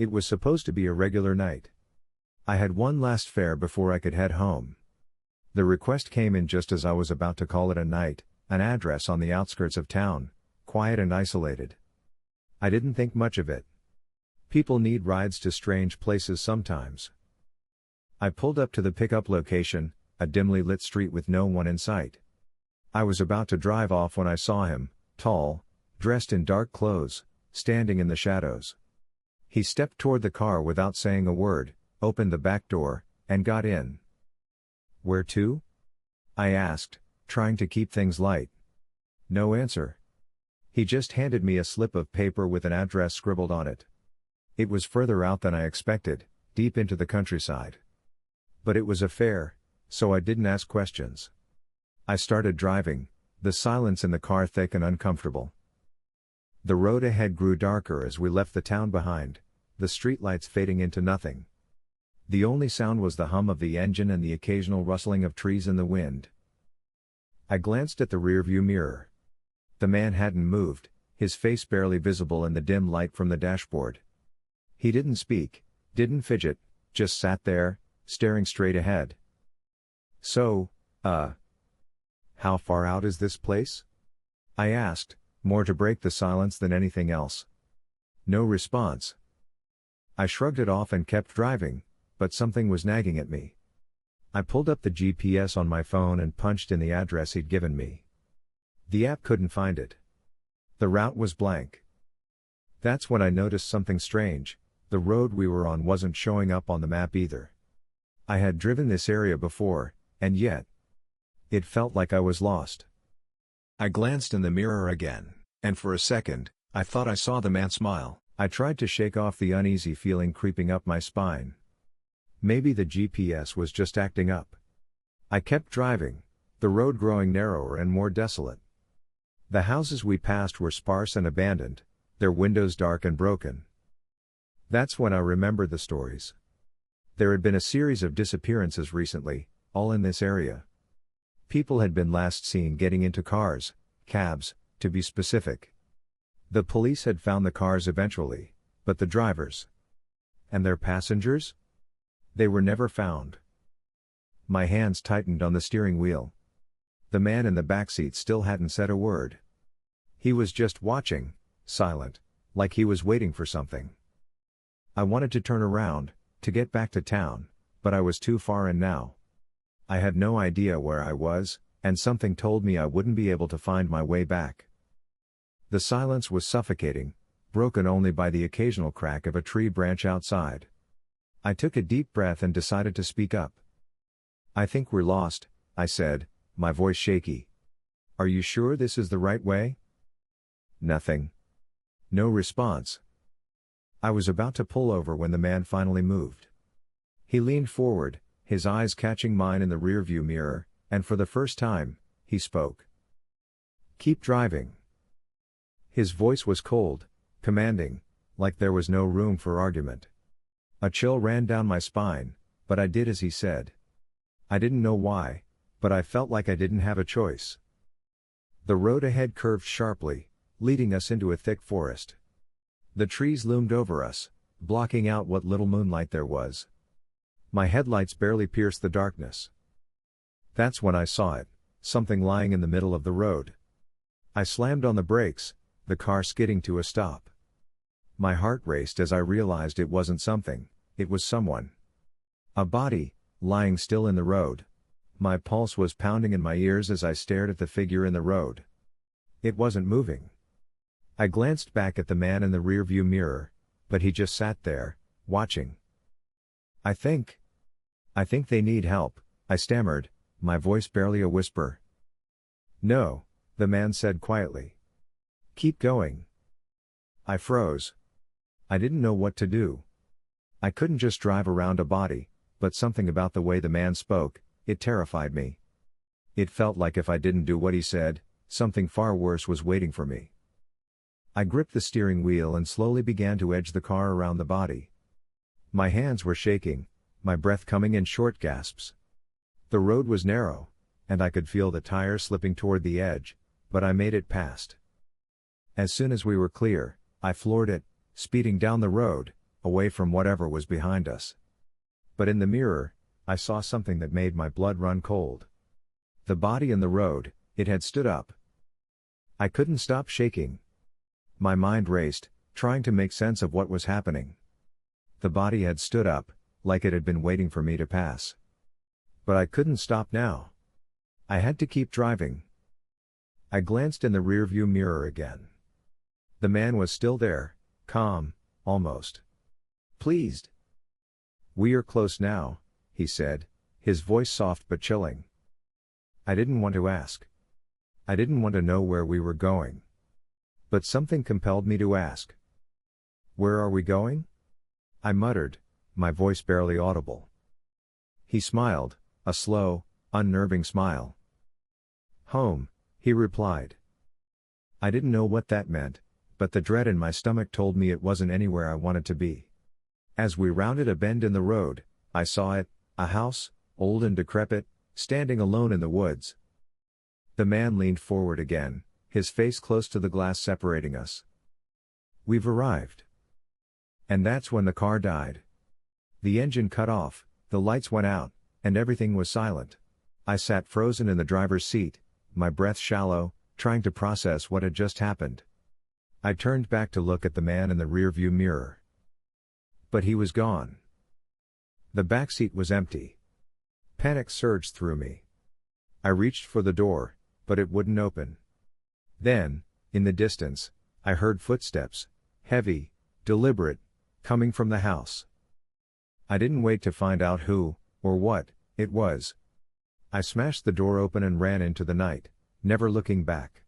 It was supposed to be a regular night. I had one last fare before I could head home. The request came in just as I was about to call it a night, an address on the outskirts of town, quiet and isolated. I didn't think much of it. People need rides to strange places sometimes. I pulled up to the pickup location, a dimly lit street with no one in sight. I was about to drive off when I saw him, tall, dressed in dark clothes, standing in the shadows. He stepped toward the car without saying a word, opened the back door, and got in. "Where to?" I asked, trying to keep things light. No answer. He just handed me a slip of paper with an address scribbled on it. It was further out than I expected, deep into the countryside. But it was a fare, so I didn't ask questions. I started driving, the silence in the car thick and uncomfortable. The road ahead grew darker as we left the town behind, the streetlights fading into nothing. The only sound was the hum of the engine and the occasional rustling of trees in the wind. I glanced at the rearview mirror. The man hadn't moved, his face barely visible in the dim light from the dashboard. He didn't speak, didn't fidget, just sat there, staring straight ahead. "So, how far out is this place?" I asked, more to break the silence than anything else. No response. I shrugged it off and kept driving, but something was nagging at me. I pulled up the GPS on my phone and punched in the address he'd given me. The app couldn't find it. The route was blank. That's when I noticed something strange. The road we were on wasn't showing up on the map either. I had driven this area before, and yet, it felt like I was lost. I glanced in the mirror again, and for a second, I thought I saw the man smile. I tried to shake off the uneasy feeling creeping up my spine. Maybe the GPS was just acting up. I kept driving, the road growing narrower and more desolate. The houses we passed were sparse and abandoned, their windows dark and broken. That's when I remembered the stories. There had been a series of disappearances recently, all in this area. People had been last seen getting into cars, cabs, to be specific. The police had found the cars eventually, but the drivers and their passengers? They were never found. My hands tightened on the steering wheel. The man in the backseat still hadn't said a word. He was just watching, silent, like he was waiting for something. I wanted to turn around, to get back to town, but I was too far in now. I had no idea where I was, and something told me I wouldn't be able to find my way back. The silence was suffocating, broken only by the occasional crack of a tree branch outside. I took a deep breath and decided to speak up. "I think we're lost," I said, my voice shaky. "Are you sure this is the right way?" Nothing. No response. I was about to pull over when the man finally moved. He leaned forward, his eyes catching mine in the rearview mirror, and for the first time, he spoke. "Keep driving." His voice was cold, commanding, like there was no room for argument. A chill ran down my spine, but I did as he said. I didn't know why, but I felt like I didn't have a choice. The road ahead curved sharply, leading us into a thick forest. The trees loomed over us, blocking out what little moonlight there was. My headlights barely pierced the darkness. That's when I saw it, something lying in the middle of the road. I slammed on the brakes, the car skidding to a stop. My heart raced as I realized it wasn't something, it was someone. A body, lying still in the road. My pulse was pounding in my ears as I stared at the figure in the road. It wasn't moving. I glanced back at the man in the rearview mirror, but he just sat there, watching. I think they need help," I stammered, my voice barely a whisper. "No," the man said quietly. "Keep going." I froze. I didn't know what to do. I couldn't just drive around a body, but something about the way the man spoke, it terrified me. It felt like if I didn't do what he said, something far worse was waiting for me. I gripped the steering wheel and slowly began to edge the car around the body. My hands were shaking, my breath coming in short gasps. The road was narrow, and I could feel the tires slipping toward the edge, but I made it past. As soon as we were clear, I floored it, speeding down the road, away from whatever was behind us. But in the mirror, I saw something that made my blood run cold. The body in the road, it had stood up. I couldn't stop shaking. My mind raced, trying to make sense of what was happening. The body had stood up, like it had been waiting for me to pass. But I couldn't stop now. I had to keep driving. I glanced in the rearview mirror again. The man was still there, calm, almost pleased. "We are close now," he said, his voice soft but chilling. I didn't want to ask. I didn't want to know where we were going. But something compelled me to ask. "Where are we going?" I muttered, my voice barely audible. He smiled, a slow, unnerving smile. "Home," he replied. I didn't know what that meant, but the dread in my stomach told me it wasn't anywhere I wanted to be. As we rounded a bend in the road, I saw it, a house, old and decrepit, standing alone in the woods. The man leaned forward again, his face close to the glass separating us. "We've arrived." And that's when the car died. The engine cut off, the lights went out, and everything was silent. I sat frozen in the driver's seat, my breath shallow, trying to process what had just happened. I turned back to look at the man in the rearview mirror. But he was gone. The back seat was empty. Panic surged through me. I reached for the door, but it wouldn't open. Then, in the distance, I heard footsteps, heavy, deliberate, coming from the house. I didn't wait to find out who, or what, it was. I smashed the door open and ran into the night, never looking back.